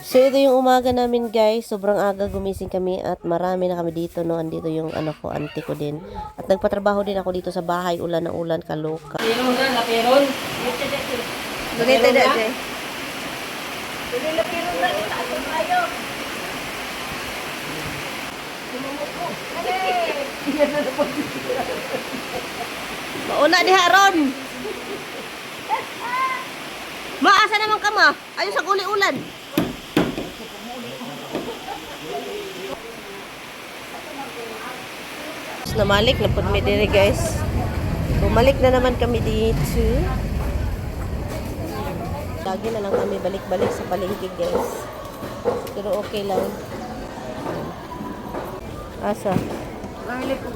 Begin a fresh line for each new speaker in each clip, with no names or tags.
So ito yung umaga namin guys, sobrang aga gumising kami at marami na kami dito no, andito yung ano ko, auntie ko din. At nagpatrabaho din ako dito sa bahay, ulan na ulan, kaloka.
Peron na, laperon.
Ganito na dyan. Mauna ni Haron. Maasa naman ka ma, ayun sa kuli ulan. Namalik na po kami dire guys. Bumalik na naman kami dito. Lagi na lang kami balik-balik sa palengke guys. Pero okay lang. Asa?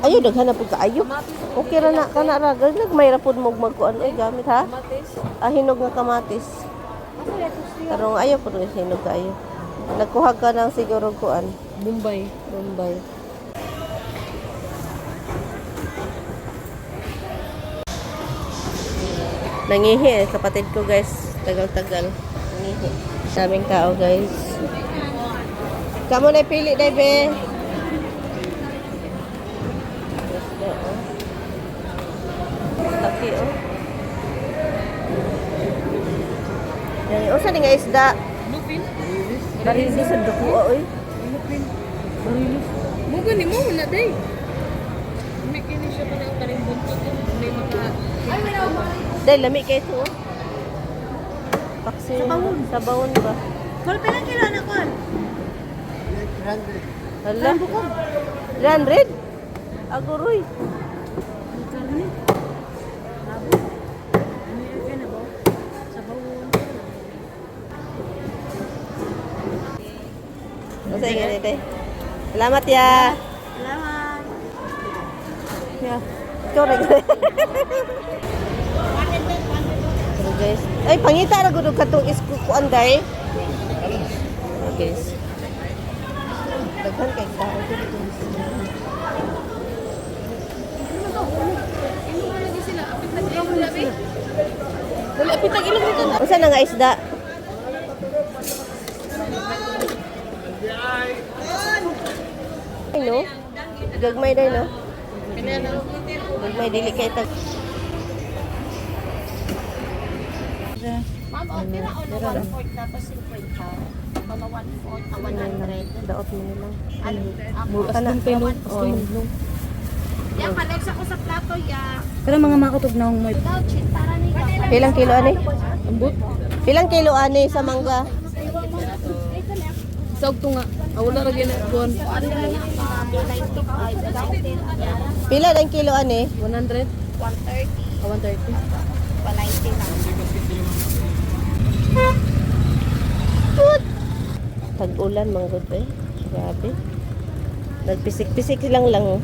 Ayo daghan po kaayo. Okay ra na kana ra. Nagmay ra pud mo magkuan ay gamit ha. Hinog nga kamatis. Pero ayo pud hinog kaayo. Nagkuha ka ng siguro kuan.
Bombay.
Nangihi kapatid ko guys. Tagal-tagal. Nangihi. Daming tao guys. Kamu na pili dai be. Laki oh. Yan, o sa nga isda.
Lupin.
Barilis sa duko oy.
Lupin. Barilis. Mugo ni mo na day. May kini siya pa ng taring buntot. May maka.
Dahil lami kayo ito oh. Paksi sa bawon ba?
Kol pelang kilo na kon?
Hala. 300? Aguroy. Masa ingat deh. Selamat ya.
Salamat.
Ya. Correct. Guys. Ay pangita ra gud katong iskukuan day. Guys. Daghan kay tao dito. Wala pitag ilong dito. Unsa na nga isda? Ay no. Gagmay day no. Gagmay dili kay tag.
Ma'am, okay na o na 1/4 tapos 50. Mga 1/4 na 100.
Daot mo lang.
Ano?
Buka na pelo.
Yan, panex ako sa plato, ya.
Pero mga makutog na mo.
Without cheat, para ni
Pilang kilo ani?
Ambot.
Pilang kilo ani sa mangga?
Sa ugto nga. Wala ra gyud kuan.
Ano na yan, mga 95 without it.
Pila ang kilo ani?
100.
130.
130.
190 lang.
Tag-ulan manggod eh. Grabe. Nagpisik-pisik lang lang. Oh.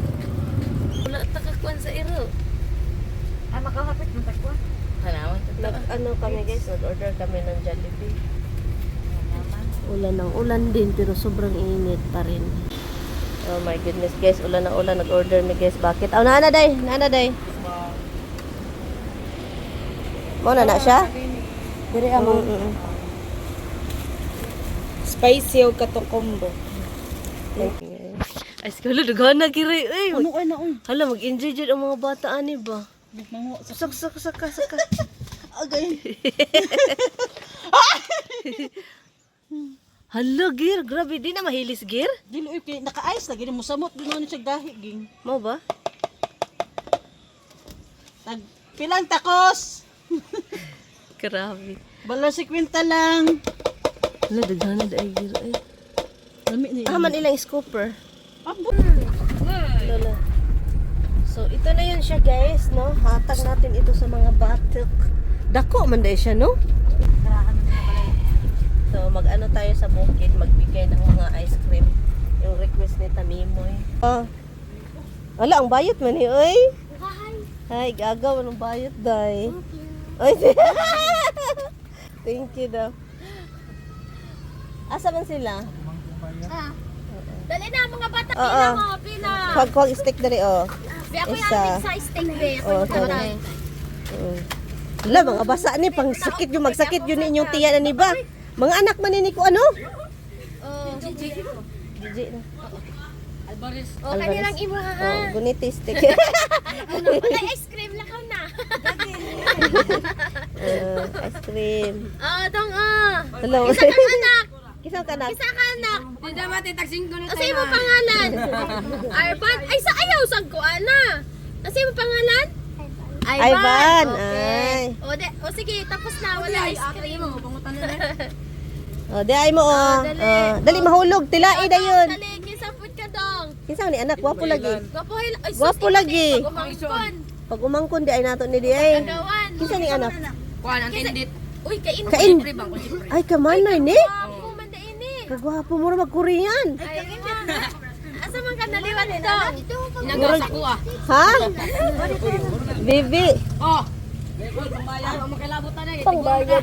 Wala ta ka kuan sa iro.
Ay, makakapit mo takwa.
Hanawan
Ano kami guys, nag-order kami ng Jollibee. Ulan ng ulan din pero sobrang init pa rin. Oh my goodness guys, ulan na ulan, nag-order mi guys. Bakit? Oh, nana day. Mo na siya?
Dire amo. Spicy o kato combo.
Ay, siguro dughan na kiri. Ay,
Ano kay na on?
hala, mag-enjoy dyan ang mga bata ani ba?
Mango sa
Saka.
agay.
Hala, Gir. Grabe, di na mahilis, Gir.
Dilo kay naka-ice lagi mo samot di mo siya gahi ging.
Mo ba?
Tag pilang takos.
Grabe.
Bala 50 lang.
Hala, daghan na dahil, Gir. Ay.
Lami ni.
Man ilang scooper.
Abo.
Lala. So, ito na yun siya, guys, no? Hatag natin ito sa mga batik. Dako man dahil siya, no? So, mag-ano tayo sa bukid, magbigay ng mga ice cream. Yung request ni Tamimoy. Oh. Wala, ang bayot man eh, oy. Hi, gagaw, anong bayot, day? Oy, thank you daw. Asa man sila?
Dali na, mga bata.
Oo.
Pina.
Kwag stick dali, oh.
Be, ako
Isa.
yung sa sting be.
Oh, sorry. Wala, mga basa ni, pang sakit yung magsakit yun inyong tiyan na ni ba? Mga anak man ni ko ano? Gigi na.
Alvarez.
O, kanilang imo ha.
Oh, bunitis stick.
Wala ice cream lakaw na.
Ice cream.
Dong
Hello.
Kisa kang anak.
Kisang kanak.
Kisa ka anak.
Hindi ba titagsing ko na
Kasi mo pangalan. Arban. Ay, sa ayaw sa ko ana. Kasi mo pangalan?
Ivan.
Okay.
Ay.
O sige, tapos na. Wala ice cream.
Oh, di ay mo oh.
dali.
Dali mahulog tilai dayon.
Dali, kisa food ka dong.
Kisang ni anak gwapo lagi.
Gwapo ay sus,
Gwapo lagi.
Gumangkon.
Pag umangkon di ay nato ni di ay.
Gawan.
Kisang ni anak.
Kuan ang tindit.
Uy, kain.
Kain.
Bang ko siyempre.
Ay kamanoy ni.
Gwapo man da ini.
Kagwapo mo ra mag-Korean.
Ay, asa man ka naliwat dong?
Inagaw sa kuha.
Ha? Bibi.
Oh. Kumaya mo makilabot na eh.
Pangbayad.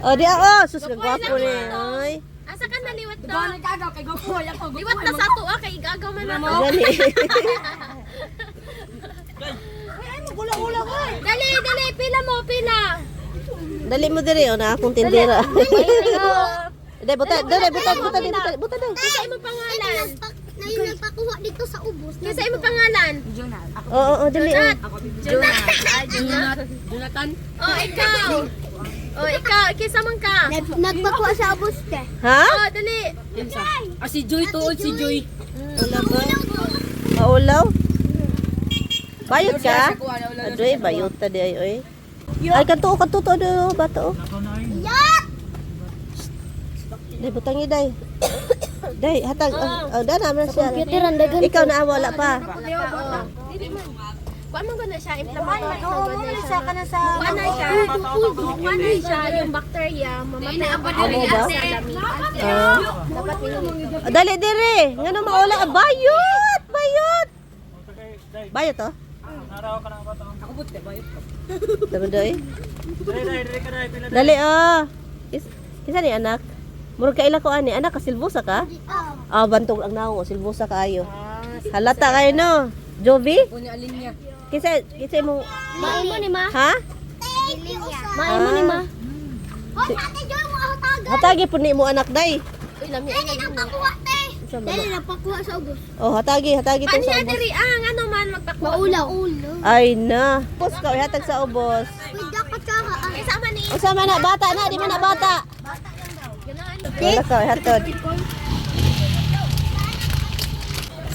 Oh, di oh, sus kagwapo ni. Ay.
Asa ka naliwat
Ba
dong?
nagagaw kay Goku yan ko.
Liwat na sa to kay igagaw man ako.
Gani.
Dali, dali, pila mo, pila.
Dali mo diri oh na akong tindera. Dai buta, dali buta dito, buta dai.
Kisa imo pangalan?
Na yung nagpakuha dito sa ubos.
Kisa imo pangalan?
Oo, dali.
Jonathan.
Oh, ikaw. Oh, ikaw, kisa man ka.
Nagpakuha sa ubos te.
Ha?
Oh, dali.
Si Joy tuod si Joy.
Wala ba? Maulaw? Bayot ka? Adoy, bayot ta di ay oy. Ay kanto do bato.
Yak!
Dai butangi dai. Dai hatag da na siya.
Computeran dagan.
Ikaw na wala pa.
Kuan man guna siya implement.
Oo, siya ka na sa...
Kuanay siya. Kuanay siya yung bacteria mamatay ang
Ano ba?
sa lami. Dapat minum.
Dali diri. Ngano maula bayot, bayot. Bayot to?
Ako puti ba yun?
Dali dai. Dali oh. Kisa ni anak? Murag kaila ko ani, anak ka silbusa ka? Ah, bantog ang naong silbusa kaayo. Halata kayo no. Jovi?
Kunya alin niya.
Kisa mo
Maimo ni ma.
ha?
Maimo ni ma.
Ah.
Hoy, ate Joy mo hatag.
Hatagi po ni mo anak day.
Uy, lami.
Dali nagpakuha te.
Sa
Dali
mga.
nagpakuha sa ubos.
Oh, hatagi to
Anya
sa ubos.
diri ano man magpakuha.
Maulaw.
Ay na. Ubos ka, hatag sa ubos.
Pwede ka tsaka.
Kisa man ni.
Usa man na bata na, di man na bata.
Ganaan.
Wala ka, hatod.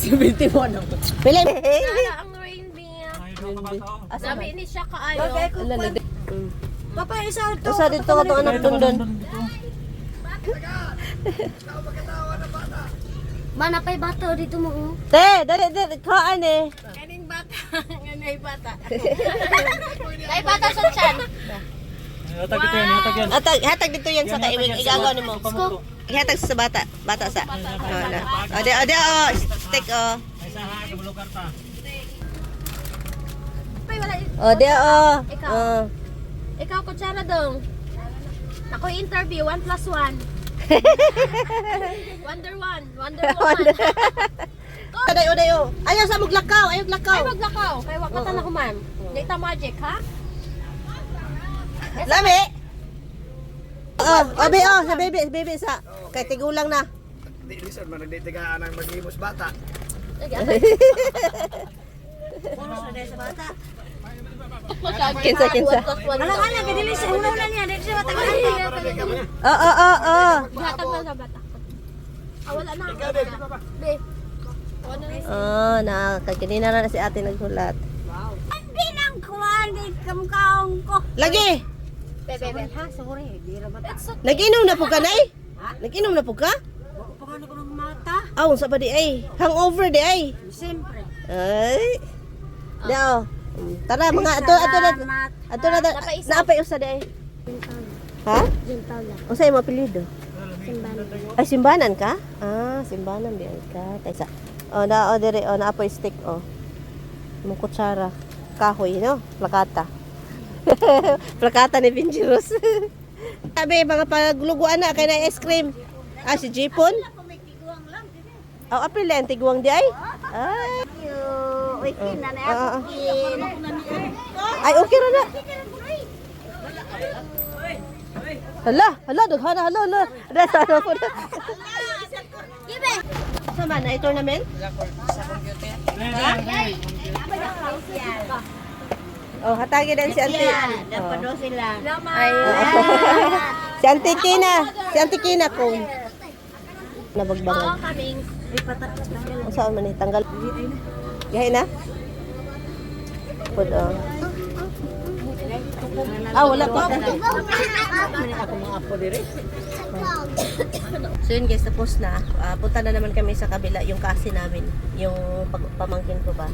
71 ako.
Pili.
Wala ang reindeer. Sabi ni siya kaayo.
Ala na di.
Papa, isa ito.
Usa dito ka tong anak dundon.
Manapay bata dito mo.
Te, dali kaan eh.
Kaning bata. Ganay bata. Kay bata sa tiyan.
Hatag dito yan sa kaiwing igagaw nimo. Ihatag sa bata, bata sa. Na. Ade stick oh.
Ay, wala.
Ode oh.
Ikaw.
Oh.
Ikaw, kutsara dong. Ako interview, 1 plus 1. Wonder 1. Wonder Woman.
Oday. Ayaw sa muglakaw, ayaw
Ay,
lakaw.
maglakaw. Kay wakatan ako man. Data magic, ha?
Lami. Obe sa baby sa. Kay tigulang na.
Di lisod man nagditigaan ang maghimos bata.
Kinsa.
Wala ka na, gadilis. Una niya. Dito siya matagal.
Oo.
Hatag na sa bata. Wala na. Be.
Oh, kanina na si ate nagsulat.
Hindi nang kuha ni kamkaong ko.
Lagi.
Be. Ha? Sorry. It's okay.
Nag-inom na po ka nay? Nag-inom na po ka?
Pangano ko ng mata.
Aw, sa pa di ay. Hangover di ay.
Siyempre.
Ay. Daw. Tara mga ato na naapay usa di ay. Ha? Usa imong apelyido? Ay simbanan ka? Ah, simbanan di ay ka. Taysa. Oh, dire naapoy stick oh. Imong kutsara. Kahoy no, plakata. Plakata ni Vinjeros. Sabi mga pagluguan na kay na ice cream. Ah, si Jipon? Oh, apil yan, tiguang di ay? Ay.
Uy, na na
Ah,
ako.
Ay, okay ra na. Hala, daghana, hala. Dasa na po na. Sama na, tournament? Oh, hatagi din si Auntie.
Dapat daw sila.
Ay,
Si Auntie Kina. Si Auntie Kina kung nabagbangan.
kaming.
Ang saan man eh, tanggal. Gahay na? Pud, oh. Ah, wala pa. So yun guys, tapos na. Punta na naman kami sa kabila, yung kasi namin. Yung pamangkin ko ba.